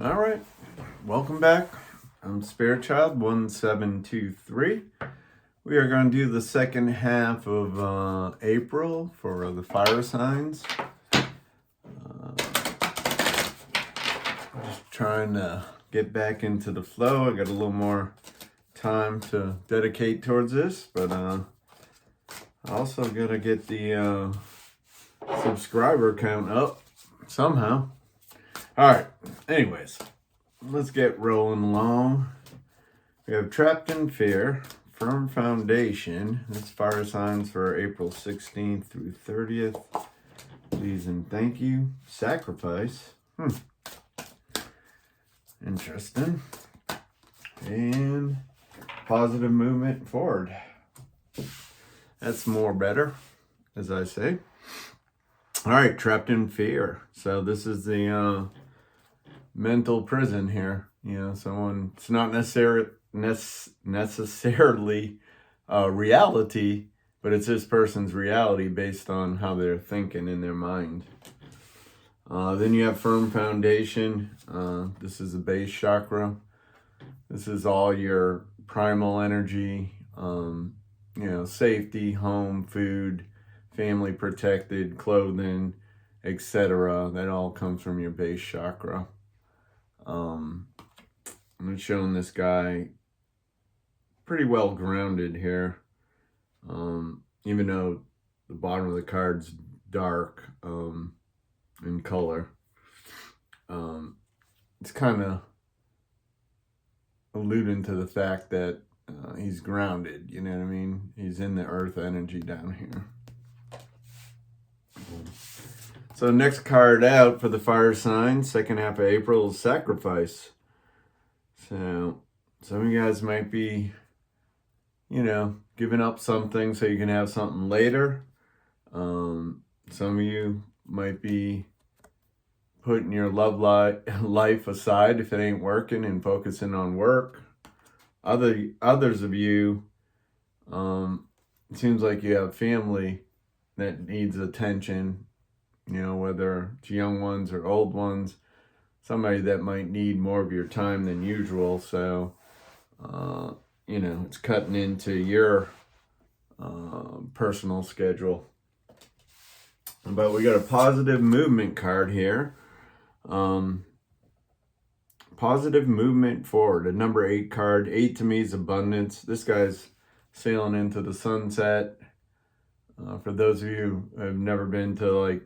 All right, welcome back. I'm Spirit Child 1723. We are going to do the second half of April for the fire signs. Just trying to get back into the flow. I got a little more time to dedicate towards this, but I also got to get the subscriber count up somehow. All right, anyways, let's get rolling along. We have Trapped in Fear, Firm Foundation. That's fire signs for April 16th through 30th. Please and thank you. Sacrifice. Interesting. And positive movement forward. That's more better, as I say. All right, Trapped in Fear. So this is the mental prison here. You know, someone, it's not necessarily reality, but it's this person's reality based on how they're thinking in their mind. Then you have Firm Foundation. This is the base chakra. This is all your primal energy, safety, home, food, family protected, clothing, etc. That all comes from your base chakra. I'm showing this guy pretty well grounded here, even though the bottom of the card's dark in color. It's kind of alluding to the fact that he's grounded, you know what I mean? He's in the earth energy down here. So next card out for the fire sign, second half of April, is Sacrifice. So some of you guys might be, giving up something so you can have something later. Some of you might be putting your love life aside if it ain't working and focusing on work. Others of you, it seems like you have family that needs attention, whether it's young ones or old ones, somebody that might need more of your time than usual. So, it's cutting into your personal schedule. But we got a positive movement card here. Positive movement forward, a number 8 card. 8 to me is abundance. This guy's sailing into the sunset. For those of you who have never been to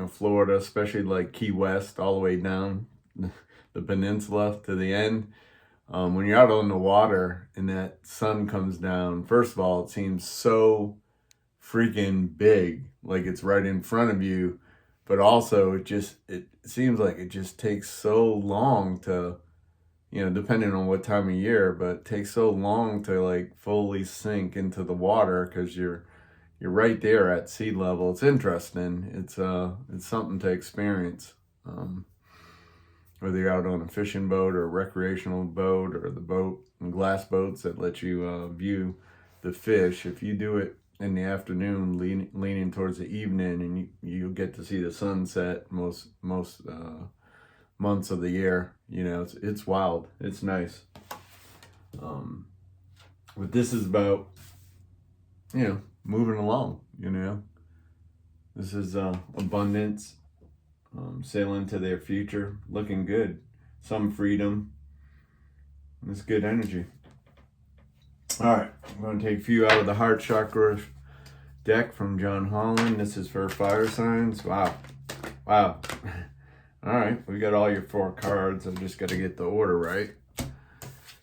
Florida, especially like Key West, all the way down the peninsula to the end, when you're out on the water and that sun comes down, first of all, it seems so freaking big, like it's right in front of you, but also it seems like it just takes so long to, depending on what time of year, but it takes so long to like fully sink into the water because you're right there at sea level. It's interesting. It's something to experience. Whether you're out on a fishing boat or a recreational boat or the boat and glass boats that let you view the fish. If you do it in the afternoon, leaning towards the evening, and you get to see the sunset most months of the year. It's wild. It's nice. But this is about moving along. This is abundance, sailing to their future, looking good, some freedom. It's good energy. All right, I'm going to take a few out of the heart chakra deck from John Holland. This is for fire signs. Wow. All right, we got all your 4 cards. I just got to get the order right.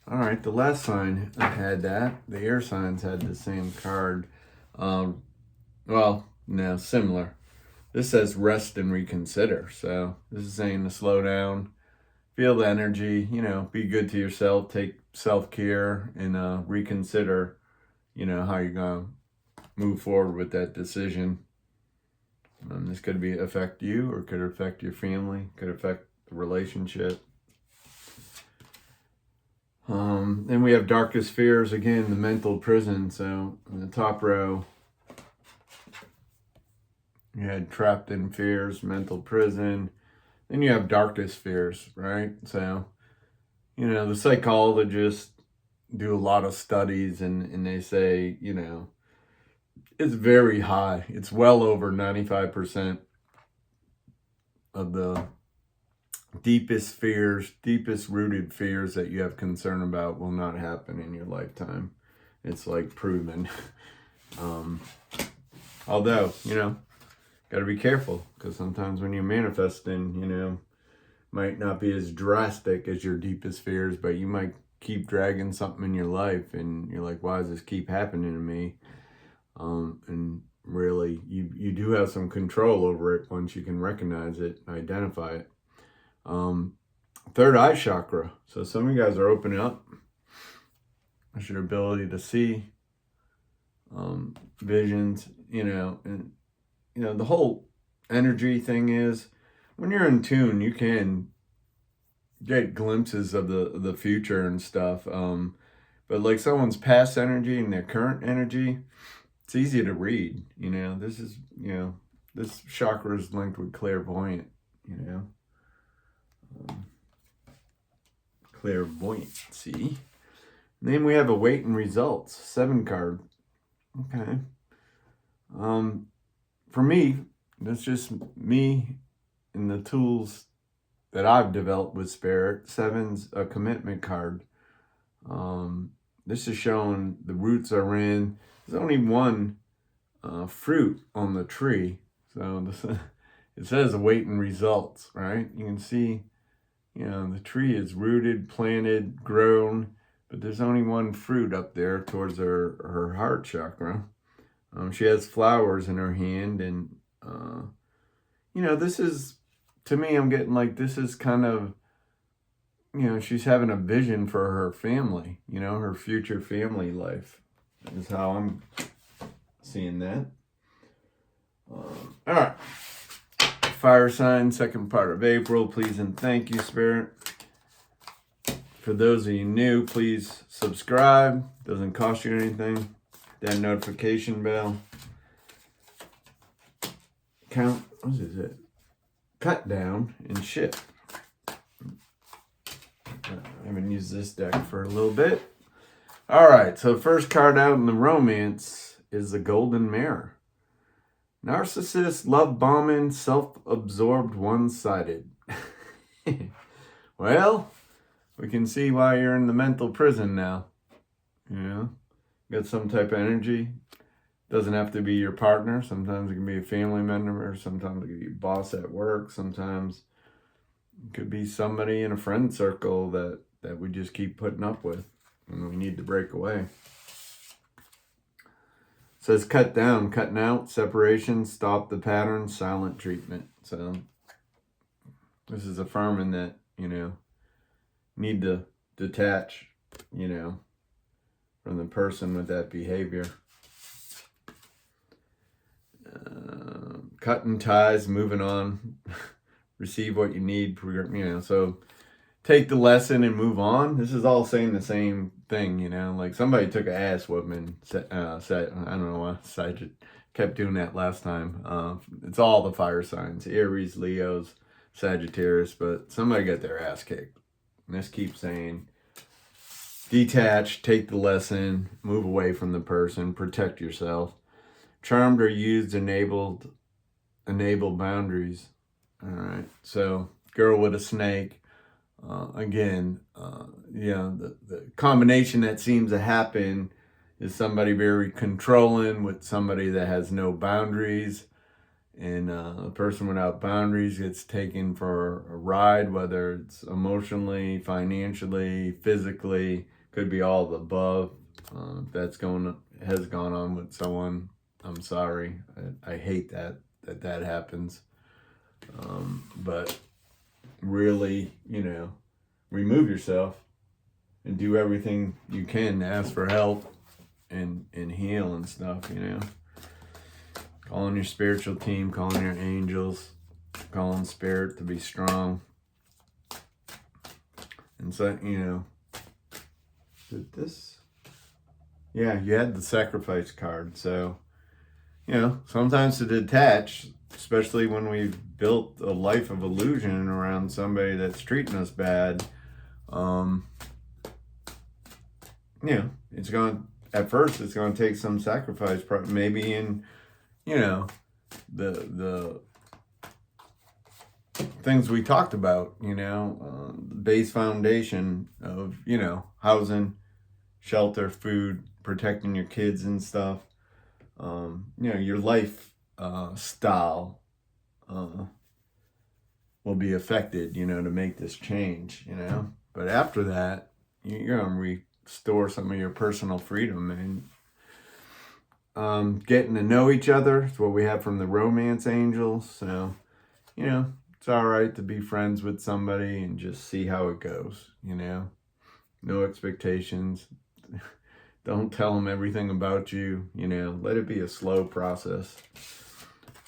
All right, the last sign had that. The air signs had the same card. Similar. This says rest and reconsider. So this is saying to slow down, feel the energy, be good to yourself, take self-care, and reconsider, how you're going to move forward with that decision. This could affect you, or could affect your family, could affect the relationship. Then we have darkest fears, again, the mental prison. So in the top row, you had trapped in fears, mental prison. Then you have darkest fears, right? So, the psychologists do a lot of studies, and they say, it's very high. It's well over 95% of the deepest fears, deepest rooted fears that you have concern about will not happen in your lifetime. It's like proven. Although, got to be careful, because sometimes when you're manifesting, might not be as drastic as your deepest fears, but you might keep dragging something in your life and you're like, why does this keep happening to me? And really, you do have some control over it once you can recognize it, identify it. Third eye chakra. So some of you guys are opening up. That's your ability to see visions, and the whole energy thing is, when you're in tune, you can get glimpses of the future and stuff. But like someone's past energy and their current energy, it's easy to read. This is, this chakra is linked with clairvoyant, clairvoyancy. And then we have awaiting results, 7 card. Okay. For me, that's just me and the tools that I've developed with Spirit. 7's a commitment card. This is showing the roots are in. There's only one fruit on the tree. So it says awaiting results, right? You can see, the tree is rooted, planted, grown, but there's only one fruit up there towards her heart chakra. She has flowers in her hand, and, this is, to me, I'm getting like, this is kind of, she's having a vision for her family, her future family life is how I'm seeing that. All right. Fire sign, second part of April. Please and thank you, Spirit. For those of you new, please subscribe. Doesn't cost you anything. That notification bell. What is it? Cut down and ship. I haven't used this deck for a little bit. All right, so first card out in the romance is the Golden Mirror. Narcissist, love bombing, self-absorbed, one-sided. Well, we can see why you're in the mental prison now. Got some type of energy. Doesn't have to be your partner. Sometimes it can be a family member. Sometimes it can be a boss at work. Sometimes it could be somebody in a friend circle that we just keep putting up with, and we need to break away. It says cut down, cutting out, separation, stop the pattern, silent treatment. So this is affirming that, need to detach, from the person with that behavior. Cutting ties, moving on, receive what you need, so take the lesson and move on. This is all saying the same thing, like somebody took an ass whooping, said, I don't know why I kept doing that last time. It's all the fire signs, Aries, Leos, Sagittarius, but somebody got their ass kicked. And this keeps saying, detach, take the lesson, move away from the person, protect yourself. Charmed or used, enable boundaries. All right, so girl with a snake. Again, the combination that seems to happen is somebody very controlling with somebody that has no boundaries, and a person without boundaries gets taken for a ride, whether it's emotionally, financially, physically, could be all of the above. If that's has gone on with someone, I'm sorry. I hate that happens. But really, remove yourself and do everything you can to ask for help and heal and stuff, Calling your spiritual team, calling your angels, calling spirit to be strong. And so, did this? Yeah, you had the sacrifice card, so you know, sometimes to detach, especially when we've built a life of illusion around somebody that's treating us bad. You know, it's going to, at first, it's going to take some sacrifice, maybe in, you know, the things we talked about, you know, the base foundation of, you know, housing, shelter, food, protecting your kids and stuff. You know, your life style will be affected, you know, to make this change, you know. But after that, you're going to restore some of your personal freedom. And getting to know each other is what we have from the romance angels. So, you know, it's all right to be friends with somebody and just see how it goes, you know. No expectations. Don't tell them everything about you, you know. Let it be a slow process.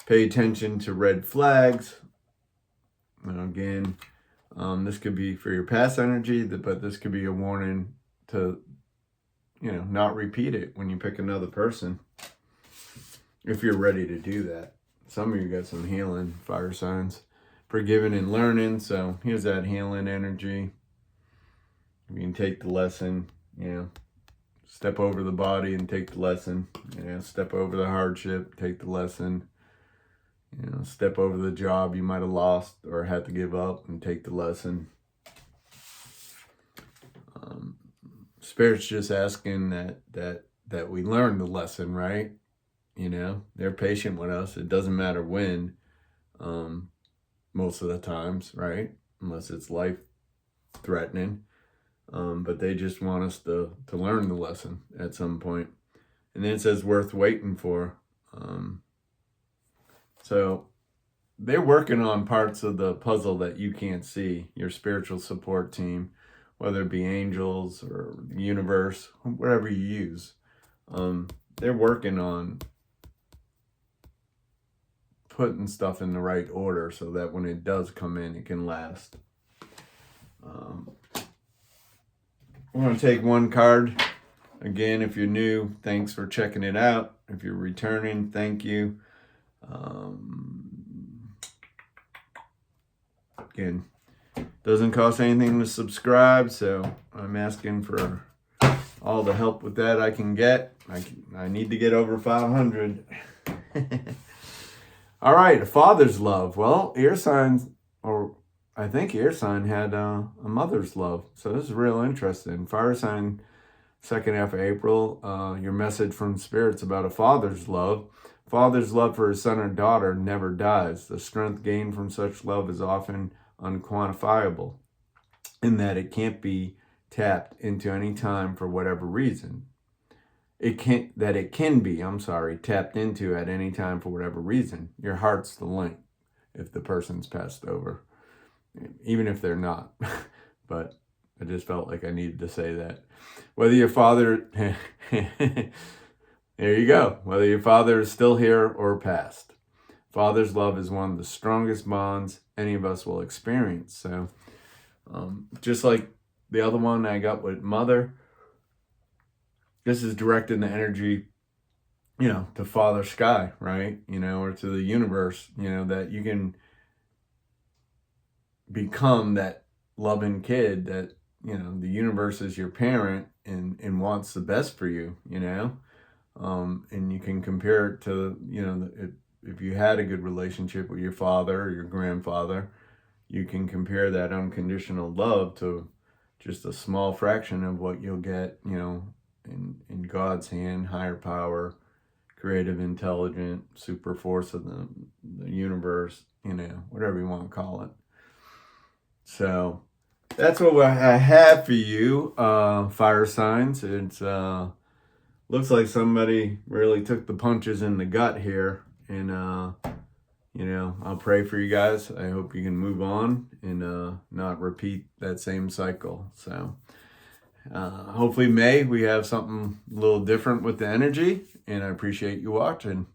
Pay attention to red flags. And again, this could be for your past energy, but this could be a warning to, you know, not repeat it when you pick another person, if you're ready to do that. Some of you got some healing fire signs, forgiving and learning. So here's that healing energy. You can take the lesson, you know, step over the body and take the lesson. You know, step over the hardship, take the lesson. You know, step over the job you might have lost or had to give up and take the lesson. Spirit's just asking that we learn the lesson, right? You know, they're patient with us. It doesn't matter when, most of the times, right? Unless it's life-threatening. But they just want us to learn the lesson at some point. And then it says worth waiting for. So they're working on parts of the puzzle that you can't see, your spiritual support team, whether it be angels or the universe, whatever you use. They're working on putting stuff in the right order so that when it does come in, it can last. We're going to take one card. Again, if you're new, thanks for checking it out. If you're returning, thank you. Again, doesn't cost anything to subscribe, so I'm asking for all the help with that I can get. I need to get over 500. All right, a father's love. Well, air signs, or I think air sign had a mother's love. So this is real interesting. Fire sign, second half of April, your message from spirits about a father's love. Father's love for his son or daughter never dies. The strength gained from such love is often unquantifiable, in that it can't be tapped into any time for whatever reason. It can be tapped into at any time for whatever reason. Your heart's the link if the person's passed over, even if they're not. But I just felt like I needed to say that. Whether your father, there you go. Whether your father is still here or passed, father's love is one of the strongest bonds any of us will experience. So, just like the other one I got with mother, this is directing the energy, you know, to Father Sky, right? You know, or to the universe, you know, that you can become that loving kid that, you know, the universe is your parent and wants the best for you, you know? And you can compare it to, you know, if you had a good relationship with your father or your grandfather, you can compare that unconditional love to just a small fraction of what you'll get, you know, in God's hand, higher power, creative intelligence, super force of the universe, you know, whatever you want to call it. So that's what I have for you, fire signs. It's looks like somebody really took the punches in the gut here, and you know, I'll pray for you guys. I hope you can move on and not repeat that same cycle. So hopefully May we have something a little different with the energy, and I appreciate you watching.